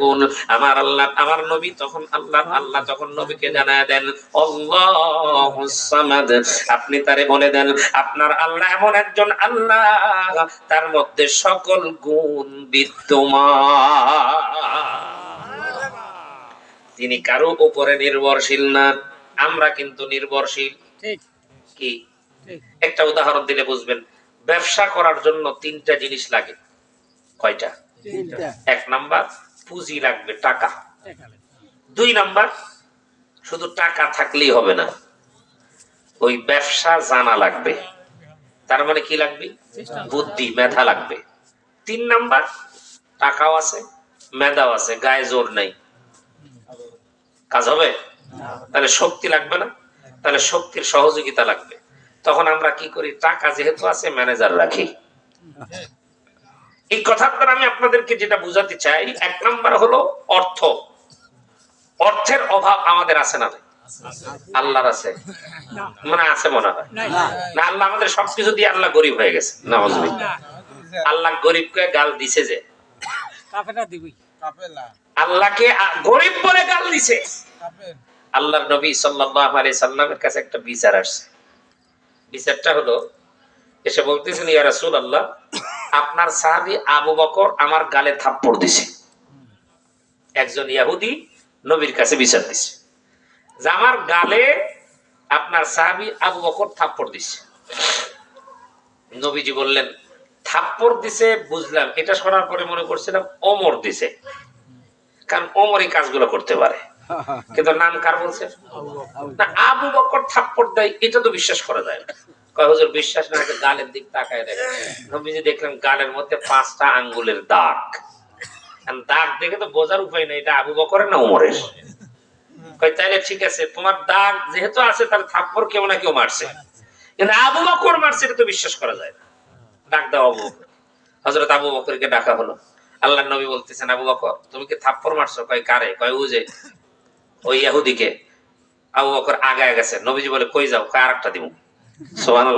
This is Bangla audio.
গুণ। আমার আল্লাহ, আমার নবী তখন আল্লাহ তখন নবীকে জানায় দেন, আল্লাহুস সামাদ, আপনি তারে বলে দেন আপনার আল্লাহ এমন একজন আল্লাহ তার মধ্যে সকল গুণ বিদ্যমান, তিনি কারো উপরে নির্ভরশীল না। আমরা কিন্তু নির্ভরশীল। ঠিক কি? একটা উদাহরণ দিলে বুঝবেন। ব্যবসা করার জন্য তিনটা জিনিস লাগে। কয়টা? এক নাম্বার পুঁজি লাগবে, টাকা। দুই নাম্বার শুধু টাকা থাকলেই হবে না, ওই ব্যবসা জানা লাগবে। তার মানে কি লাগবে? বুদ্ধি, মেধা লাগবে। তিন নাম্বার টাকাও আছে, মেধাও আছে, গায়ে জোর নাই, কাজ হবে? তাহলে শক্তি লাগবে না? তাহলে শক্তির সহযোগিতা লাগবে। তখন আমরা কি করি? টাকা যেহেতু আছে, ম্যানেজার রাখি। এই কথার দ্বারা আমি আপনাদেরকে যেটা বুঝাতে চাই, এক নাম্বার হলো অর্থ। অর্থের অভাব আমাদের আছে না? আল্লাহর আছে? মানে আছে মনে হয় না। আল্লাহ আমাদের সবকিছু দিয়ে আল্লাহ গরিব হয়ে গেছে। নাউজুবিল্লাহ। আল্লাহ গরিবকে গাল দিছে যে, আল্লাহকে গরিব বলে গাল দিছে। আল্লাহর নবী সাল্লাল্লাহু আলাইহি সাল্লামের কাছে একটা বিচার আসছে। বিচারটা হলো, এসে বলতেছেন, ইয়া রাসূলুল্লাহ, আপনার সাহাবী আবু বকর আমার গালে থাপ্পড় দিছে। একজন ইহুদি নবীর কাছে বিচার দিছে যে আমার গালে আপনার সাহাবী আবু বকর থাপ্পড় দিছে। নবীজি বললেন, থাপ্পড় দিছে বুঝলাম, এটা শোনার পরে মনে করছিলাম ওমর দিছে, কারণ ওমরই কাজগুলো করতে পারে। কিন্তু নাম কার বলছে? না, আবু বকর থাপ্পড় দেয়, এটা তো বিশ্বাস করা যায় না। কয় হুজুর বিশ্বাস না হলে গালের দিক তাকায় দেখেন। নবীজি দেখলেন গালের মধ্যে 5টা আঙ্গুলের দাগ। দাগ দেখে তো বোঝার উপায় নেই এটা আবু বকরের না ওমরের। কয় তাইলে ঠিক আছে, তোমার দাগ যেহেতু আছে তাহলে থাপ্পড় কেউ না কেউ মারছে, কিন্তু আবু বকর মারছে এটা তো বিশ্বাস করা যায় না। ডাক দাও আবু বকর। হযরত আবু বকরকে ডাকা হলো। আল্লাহর নবী বলতেছেন, আবু বকর তুমি কি থাপ্পড় মারছো? কয় কারে? কয় ওই ইহুদিকে। আবু বকর আগায় গেছে। নবীজি বলে, কই যাও? কয় আরেকটা দিব। সুবহানাল্লাহ।